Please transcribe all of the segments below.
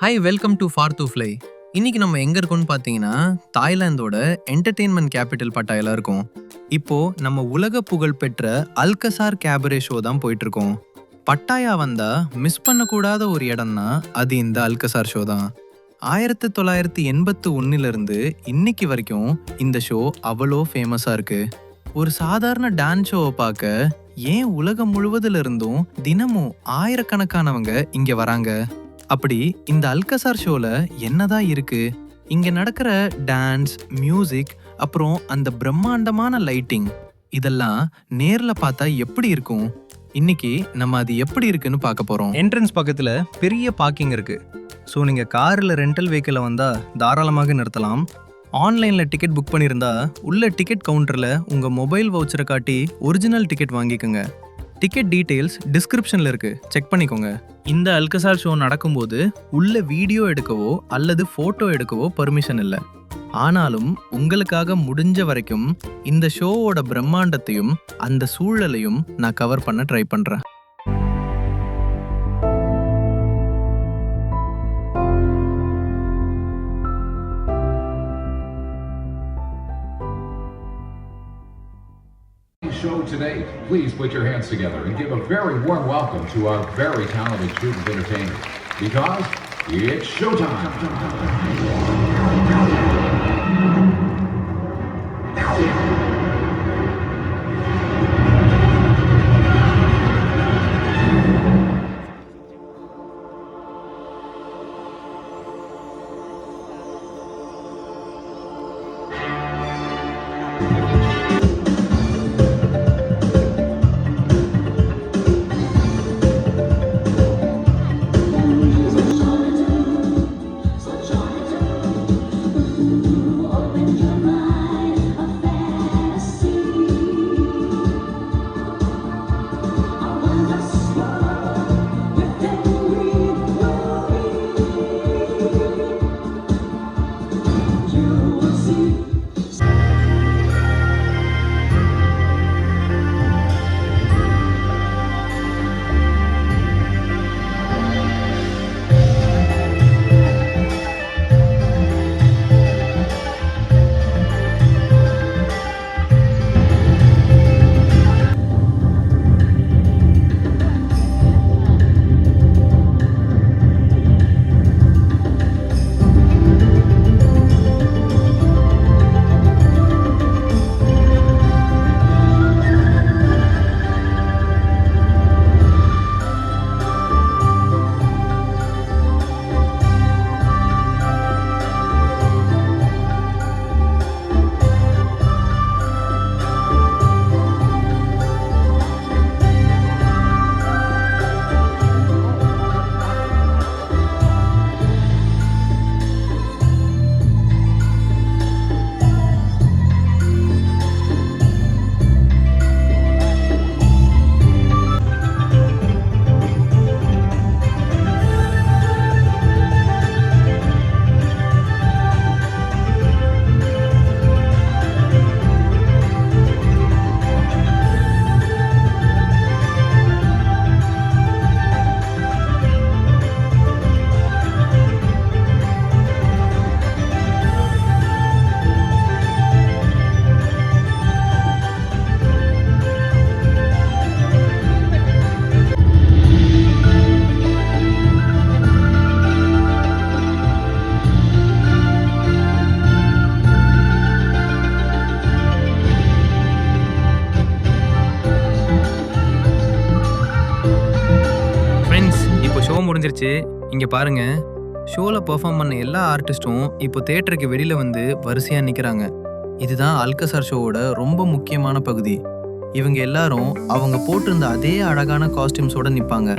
Hi, welcome to for to fly. இன்னைக்கு நம்ம எங்க இருக்கோம்னு பார்த்தீங்கன்னா, தாய்லாந்தோட என்டர்டெயின்மெண்ட் கேபிட்டல் பட்டாயால இருக்கோம். இப்போ நம்ம உலக புகழ் பெற்ற அல்கசார் கேபரே ஷோ தான் போயிட்டு இருக்கோம். பட்டாயா வந்தா மிஸ் பண்ணக்கூடாத ஒரு இடம்னா அது இந்த அல்கசார் ஷோ தான். 1981 இன்னைக்கு வரைக்கும் இந்த ஷோ அவ்வளோ ஃபேமஸா இருக்கு. ஒரு சாதாரண டான்ஸ் ஷோவை பார்க்க ஏன் உலகம் முழுவதுல இருந்தும் தினமும் ஆயிரக்கணக்கானவங்க இங்க வராங்க. அப்படி இந்த அல்கசார் ஷோல என்னதான் இருக்கு? இங்க நடக்கிற டான்ஸ், மியூசிக், அப்புறம் அந்த பிரம்மாண்டமான லைட்டிங், இதெல்லாம் நேர்ல பார்த்தா எப்படி இருக்கும்? இன்னைக்கு நம்ம அது எப்படி இருக்குன்னு பார்க்க போறோம். என்ட்ரன்ஸ் பக்கத்துல பெரிய பார்க்கிங் இருக்கு. ஸோ நீங்க கார்ல ரெண்டல் வெஹிக்கிள வந்தா தாராளமாக நிறுத்தலாம். ஆன்லைன்ல டிக்கெட் புக் பண்ணியிருந்தா உள்ள டிக்கெட் கவுண்டர்ல உங்க மொபைல் வவுச்சரை காட்டி ஒரிஜினல் டிக்கெட் வாங்கிக்கோங்க. டிக்கெட் டீடைல்ஸ் டிஸ்கிரிப்ஷன்ல இருக்கு, செக் பண்ணிக்கோங்க. இந்த அல்கசார் ஷோ நடக்கும்போது உள்ள வீடியோ எடுக்கவோ அல்லது போட்டோ எடுக்கவோ பர்மிஷன் இல்லை. ஆனாலும் உங்களுக்காக முடிஞ்ச வரைக்கும் இந்த ஷோவோட பிரம்மாண்டத்தையும் அந்த சூழலையும் நான் கவர் பண்ண ட்ரை பண்றேன். Show today. Please put your hands together and give a very warm welcome to our very talented student entertainers, because it's showtime. முடிஞ்சிருச்சு. இங்க பாருங்க, ஷோல பெர்ஃபார்ம் பண்ண எல்லா ஆர்டிஸ்டும் இப்போ தியேட்டருக்கு வெளியில வந்து வரிசையா நிக்கிறாங்க. இதுதான் அல்கசார் ஷோவோட ரொம்ப முக்கியமான பகுதி. இவங்க எல்லாரும் அவங்க போட்டிருந்த அதே அழகான காஸ்டியூம்ஸோட நிப்பாங்க.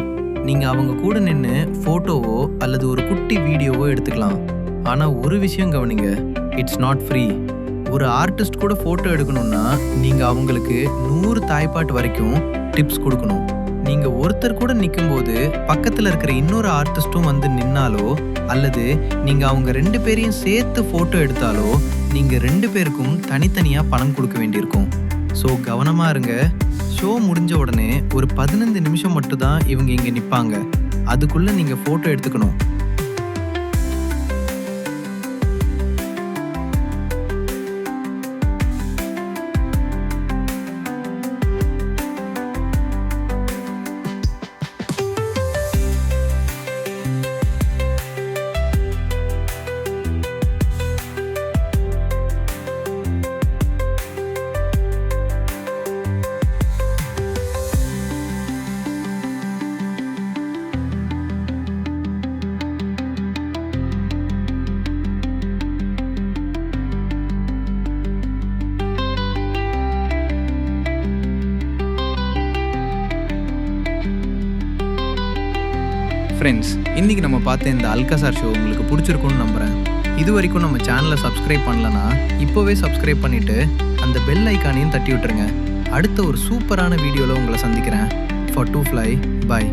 நீங்க அவங்க கூட நின்று போட்டோவோ அல்லது ஒரு குட்டி வீடியோவோ எடுத்துக்கலாம். ஆனா ஒரு விஷயம் கவனிங்க, இட்ஸ் நாட் ஃப்ரீ. ஒரு ஆர்டிஸ்ட் கூட போட்டோ எடுக்கணும்னா நீங்க அவங்களுக்கு 100 தாய்ப்பாட்டு வரைக்கும் டிப்ஸ் கொடுக்கணும். நீங்க ஒருத்தர் கூட நிக்கும்போது பக்கத்துல இருக்கிற இன்னொரு ஆர்டிஸ்டும் வந்து நின்னாலோ அல்லது நீங்க அவங்க 2 பேரையும் சேர்த்து போட்டோ எடுத்தாலோ நீங்க 2 பேருக்கும் தனித்தனியா பணம் கொடுக்க வேண்டியிருக்கும். ஸோ கவனமா இருங்க. ஷோ முடிஞ்ச உடனே ஒரு 15 நிமிஷம் மட்டும் தான் இவங்க இங்க நிப்பாங்க. அதுக்குள்ள நீங்க போட்டோ எடுத்துக்கணும். ஃப்ரெண்ட்ஸ், இன்னைக்கு நம்ம பார்த்த இந்த அல்காசார் ஷோ உங்களுக்கு பிடிச்சிருக்கும்னு நம்புகிறேன். இது வரைக்கும் நம்ம சேனலை சப்ஸ்கிரைப் பண்ணலனா இப்போவே சப்ஸ்கிரைப் பண்ணிவிட்டு அந்த பெல் ஐக்கானையும் தட்டி விட்டுருங்க. அடுத்த ஒரு சூப்பரான வீடியோவில் உங்களை சந்திக்கிறேன். For to fly, by.